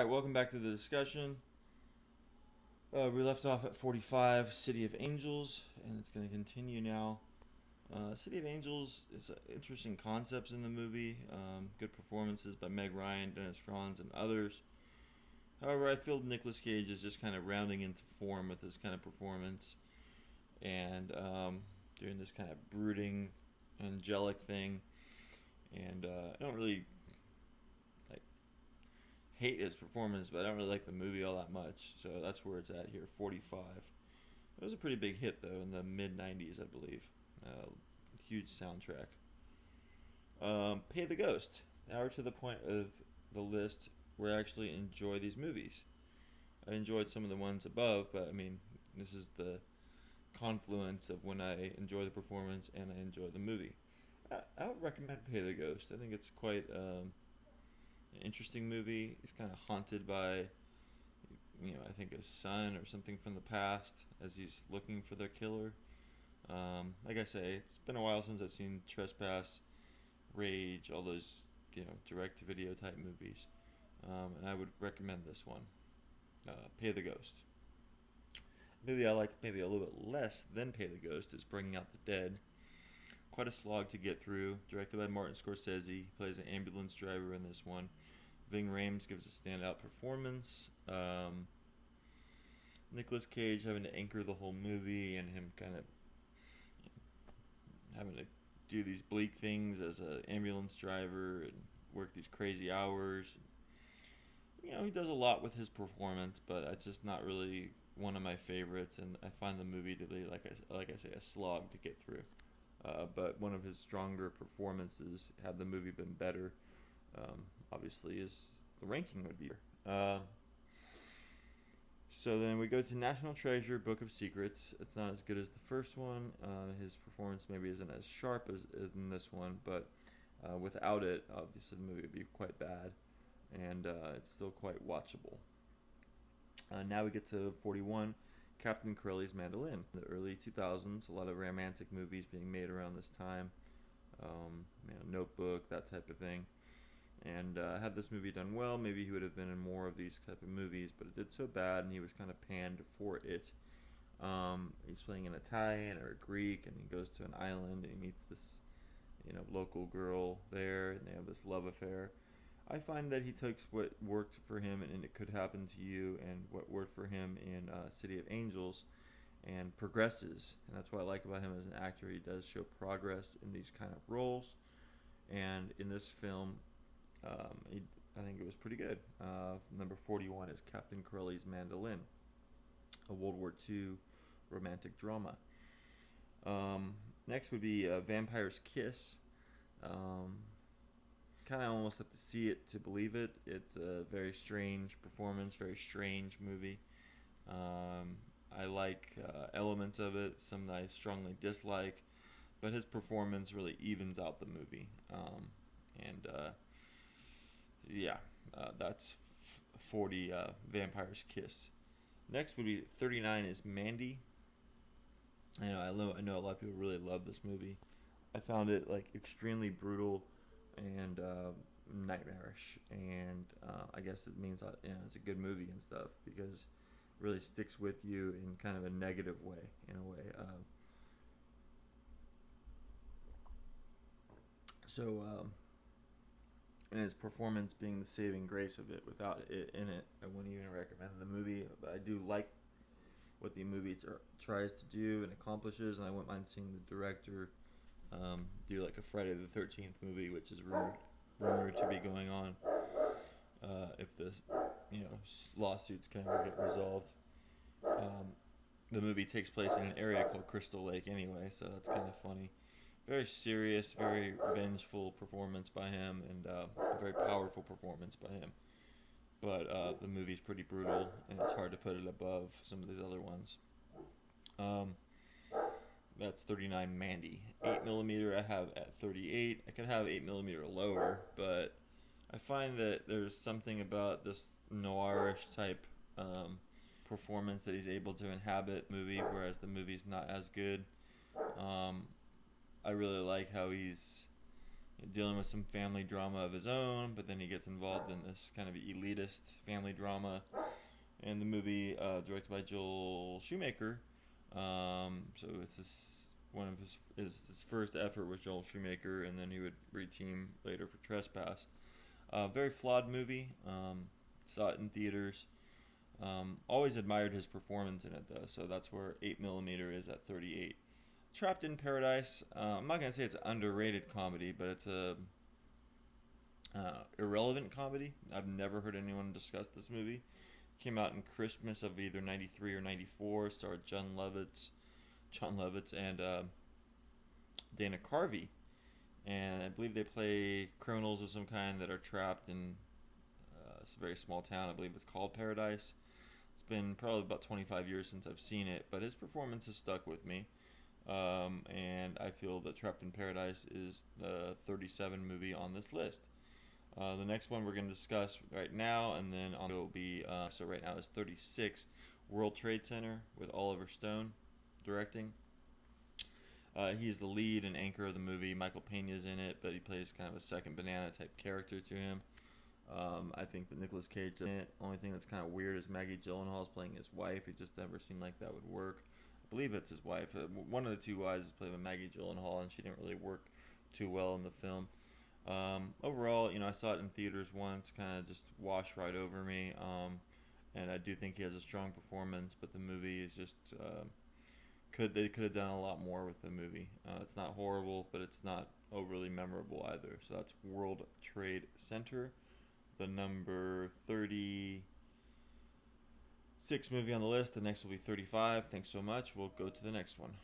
Alright, welcome back to the discussion. We left off at 45, City of Angels, and it's going to continue now. City of Angels is interesting concepts in the movie, good performances by Meg Ryan, Dennis Franz, and others. However, I feel Nicolas Cage is just kind of rounding into form with this kind of performance and doing this kind of brooding, angelic thing. And I don't really like hate his performance, but I don't really like the movie all that much. So that's where it's at here, 45. It was a pretty big hit though in the mid 90s, I believe. Huge soundtrack. Pay the Ghost. Now we're to the point of the list where I actually enjoy these movies. I enjoyed some of the ones above, but I mean, this is the confluence of when I enjoy the performance and I enjoy the movie. I would recommend Pay the Ghost. I think it's quite an interesting movie. It's kind of haunted by, I think a son or something from the past as he's looking for the killer. Like I say, it's been a while since I've seen Trespass, Rage, all those, direct-to-video type movies. And I would recommend this one, Pay the Ghost. Movie I like maybe a little bit less than Pay the Ghost is Bringing Out the Dead. Quite a slog to get through. Directed by Martin Scorsese. He plays an ambulance driver in this one. Ving Rhames gives a standout performance. Nicolas Cage having to anchor the whole movie and him kind of having to do these bleak things as an ambulance driver and work these crazy hours. He does a lot with his performance, but it's just not really one of my favorites, and I find the movie to be, like I say, a slog to get through. But one of his stronger performances, had the movie been better, obviously, is the ranking would be. So then we go to National Treasure, Book of Secrets. It's not as good as the first one. His performance maybe isn't as sharp as in this one, but without it, obviously the movie would be quite bad, and it's still quite watchable. Now we get to 41, Captain Corelli's Mandolin. In the early 2000s, a lot of romantic movies being made around this time. Notebook, that type of thing. And had this movie done well, maybe he would have been in more of these type of movies, but it did so bad, and he was kind of panned for it. He's playing an Italian or a Greek, and he goes to an island, and he meets this, local girl there, and they have this love affair. I find that he takes what worked for him and It Could Happen to You and what worked for him in City of Angels and progresses. And that's what I like about him as an actor. He does show progress in these kind of roles. And in this film, I think it was pretty good. Number 41 is Captain Corelli's Mandolin, a World War II romantic drama. Next would be Vampire's Kiss. Kind of almost have to see it to believe it. It's a very strange performance, very strange movie. I like elements of it, some that I strongly dislike, but his performance really evens out the movie. That's 40, Vampire's Kiss. Next would be 39 is Mandy. I know a lot of people really love this movie. I found it extremely brutal and nightmarish, and I guess it means it's a good movie and stuff because it really sticks with you in kind of a negative way, in a way. And his performance being the saving grace of it. Without it in it, I wouldn't even recommend the movie. But I do like what the movie tries to do and accomplishes, and I wouldn't mind seeing the director do like a Friday the 13th movie, which is rumored to be going on if the lawsuits kind of get resolved. The movie takes place in an area called Crystal Lake anyway, so that's kind of funny. Very serious, very vengeful performance by him, and a very powerful performance by him. But the movie's pretty brutal, and it's hard to put it above some of these other ones. That's 39 Mandy. 8mm I have at 38. I could have 8mm lower, but I find that there's something about this noirish type performance that he's able to inhabit movie, whereas the movie's not as good. I really like how he's dealing with some family drama of his own, but then he gets involved in this kind of elitist family drama. And the movie, directed by Joel Schumacher, so it's one of his first effort was Joel Schumacher, and then he would reteam later for Trespass. Very flawed movie. Saw it in theaters. Always admired his performance in it though, so that's where 8mm is at 38. Trapped in Paradise. I'm not gonna say it's an underrated comedy, but it's a irrelevant comedy. I've never heard anyone discuss this movie. Came out in Christmas of either '93 or '94. Starred John Lovitz, and Dana Carvey, and I believe they play criminals of some kind that are trapped in a very small town. I believe it's called Paradise. It's been probably about 25 years since I've seen it, but his performance has stuck with me. And I feel that Trapped in Paradise is the 37 movie on this list. The next one we're going to discuss right now, and then on will be so right now is 36, World Trade Center with Oliver Stone directing. He's the lead and anchor of the movie. Michael Pena's in it, but he plays kind of a second banana type character to him. I think that Nicolas Cage is in it. Only thing that's kind of weird is Maggie Gyllenhaal is playing his wife. It just never seemed like that would work. I believe it's his wife. One of the two wives is played by Maggie Gyllenhaal, and she didn't really work too well in the film. Overall, I saw it in theaters once, kind of just washed right over me. And I do think he has a strong performance, but the movie is just they could have done a lot more with the movie. It's not horrible, but it's not overly memorable either. So that's World Trade Center, the number 36 movie on the list. The next will be 35. Thanks so much. We'll go to the next one.